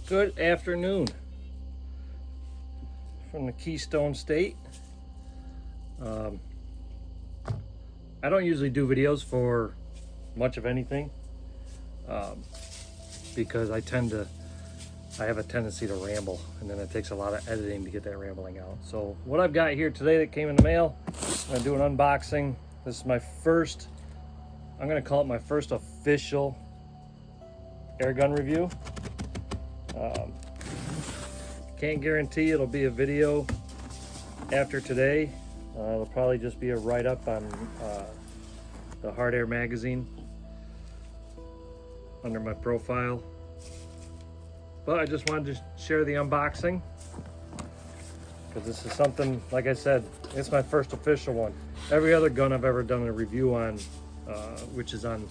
Good afternoon from the Keystone State. I don't usually do videos for much of anything because I have a tendency to ramble, and then it takes a lot of editing to get that rambling out. So what I've got here today that came in the mail, I'm gonna do an unboxing. This is my first, I'm gonna call it my first official air gun review. Can't guarantee it'll be a video after today. It'll probably just be a write-up on the Hard Air magazine under my profile. But I just wanted to share the unboxing because this is something, like I said, it's my first official one. Every other gun I've ever done a review on, which is on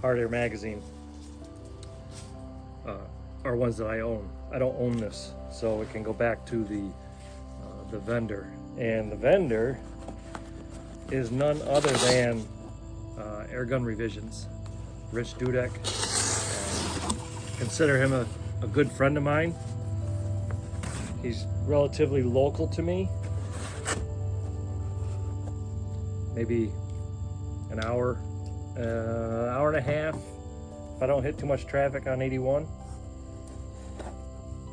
Hard Air magazine, are ones that I own. I don't own this, so it can go back to the vendor. And the vendor is none other than Airgun Revisions, Rich Dudek. Consider him a good friend of mine. He's relatively local to me, maybe an hour and a half if I don't hit too much traffic on 81,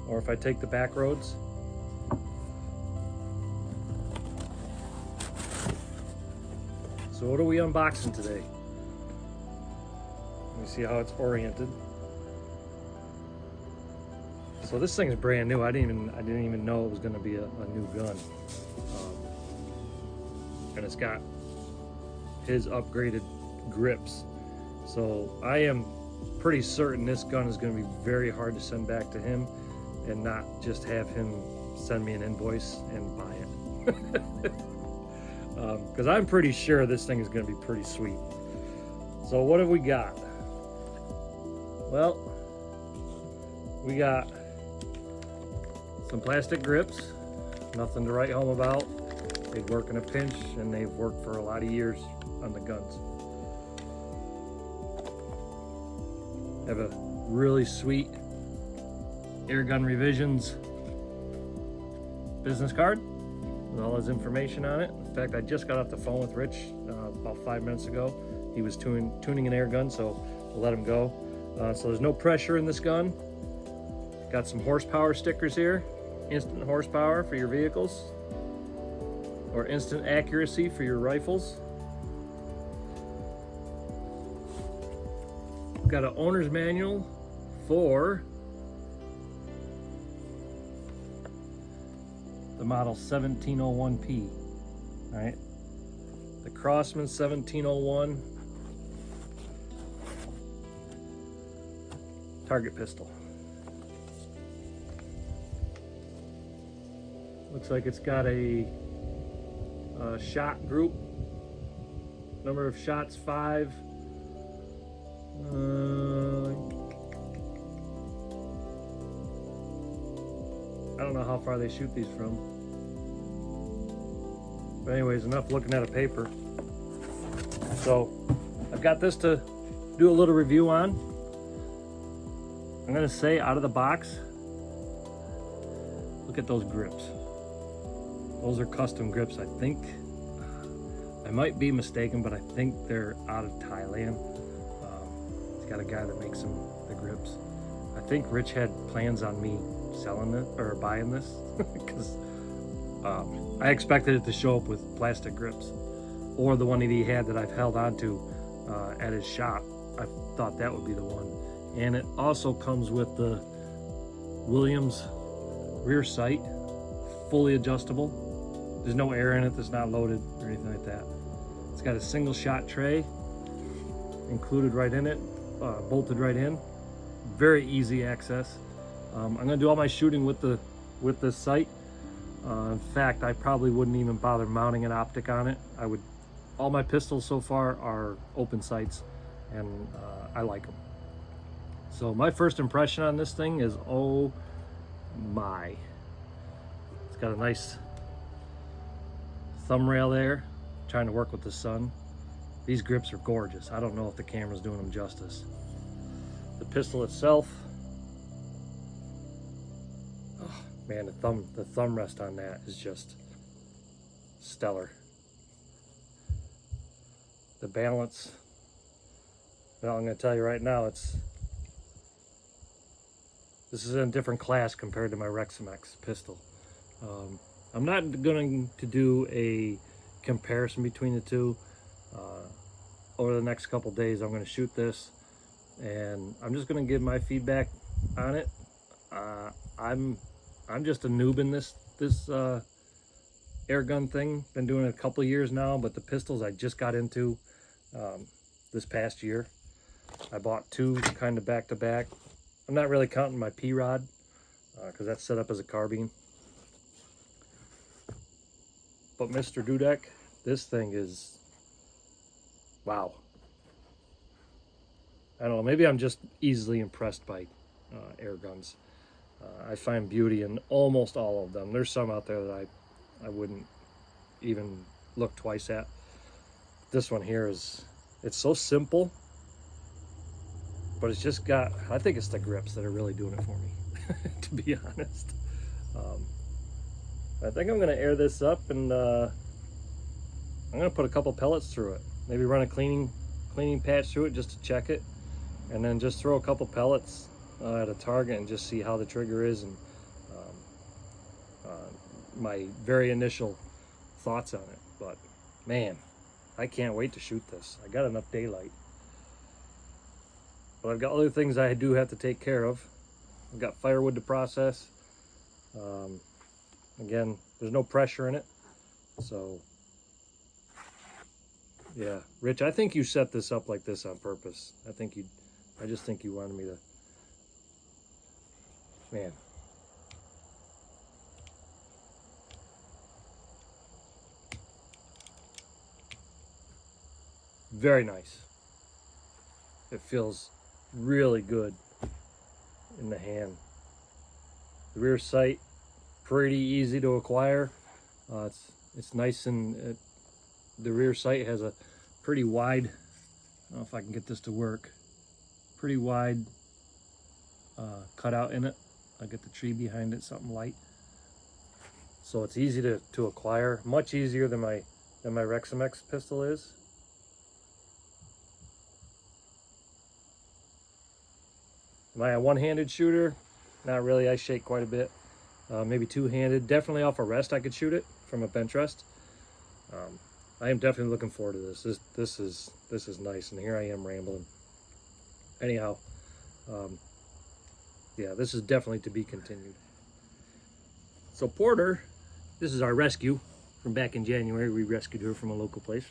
or if I take the back roads. So what are we unboxing today? Let me see how it's oriented. So this thing is brand new. I didn't even know it was going to be a new gun, and it's got his upgraded grips. So I am pretty certain this gun is going to be very hard to send back to him, and not just have him send me an invoice and buy it. Because I'm pretty sure this thing is going to be pretty sweet. So what have we got? Well, we got some plastic grips, nothing to write home about. They work in a pinch, and they've worked for a lot of years on the guns. Have a really sweet Airgun Revisions business card with all his information on it. In fact, I just got off the phone with Rich about 5 minutes ago. He was tuning an air gun, so we'll let him go. So there's no pressure in this gun. Got some horsepower stickers here. Instant horsepower for your vehicles, or instant accuracy for your rifles. Got an owner's manual for the model 1701P. All right, the Crosman 1701 target pistol. Looks like it's got a shot group. Number of shots 5. I don't know how far they shoot these from. But anyways, enough looking at a paper. So I've got this to do a little review on. I'm gonna say out of the box, look at those grips. Those are custom grips, I think. I might be mistaken, but I think they're out of Thailand. He's got a guy that makes the grips. I think Rich had plans on me selling it or buying this because I expected it to show up with plastic grips, or the one that he had that I've held on to at his shop. I thought that would be the one. And it also comes with the Williams rear sight, fully adjustable. There's no air in it that's not loaded or anything like that. It's got a single shot tray included right in it, bolted right in. Very easy access. I'm gonna do all my shooting with this sight. In fact, I probably wouldn't even bother mounting an optic on it. All my pistols so far are open sights, and I like them. So my first impression on this thing is, oh my. It's got a nice thumb rail there, trying to work with the sun. These grips are gorgeous. I don't know if the camera's doing them justice. The pistol itself, Man, the thumb rest on that is just stellar. The balance, well, I'm going to tell you right now, this is in a different class compared to my Reximex pistol. I'm not going to do a comparison between the two. Over the next couple days, I'm going to shoot this, and I'm just going to give my feedback on it. I'm just a noob in this air gun thing. Been doing it a couple of years now, but the pistols I just got into this past year. I bought two kind of back to back. I'm not really counting my P-Rod because that's set up as a carbine. But Mr. Dudek, this thing is, wow. I don't know, maybe I'm just easily impressed by air guns. I find beauty in almost all of them. There's some out there that I wouldn't even look twice at. This one here it's so simple, but it's just got, I think it's the grips that are really doing it for me, to be honest. I think I'm gonna air this up, and I'm gonna put a couple pellets through it. Maybe run a cleaning patch through it just to check it, and then just throw a couple pellets at a target and just see how the trigger is, and my very initial thoughts on it. But man, I can't wait to shoot this. I got enough daylight, but I've got other things I do have to take care of. I've got firewood to process. Again, there's no pressure in it, so yeah. Rich, I think you set this up like this on purpose. I just think you wanted me to, man. Very nice. It feels really good in the hand. The rear sight, pretty easy to acquire. It's nice, and the rear sight has a pretty wide, I don't know if I can get this to work, pretty wide cutout in it. I'll get the tree behind it, something light. So it's easy to acquire, much easier than my Reximex pistol is. Am I a one-handed shooter? Not really. I shake quite a bit. Maybe two-handed. Definitely off a rest I could shoot it, from a bench rest. I am definitely looking forward to this. This is nice, and here I am rambling. Anyhow, yeah, this is definitely to be continued. So Porter, this is our rescue from back in January. We rescued her from a local place.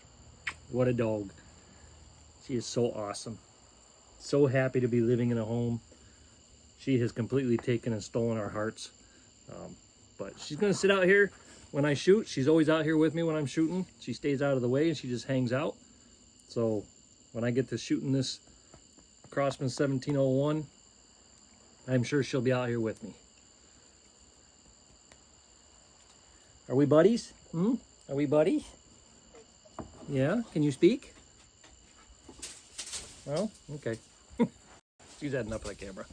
What a dog. She is so awesome. So happy to be living in a home. She has completely taken and stolen our hearts. But she's gonna sit out here when I shoot. She's always out here with me when I'm shooting. She stays out of the way and she just hangs out. So when I get to shooting this Crosman 1701, I'm sure she'll be out here with me. Are we buddies? Are we buddies? Yeah, can you speak? Well, okay. She's had enough of the camera.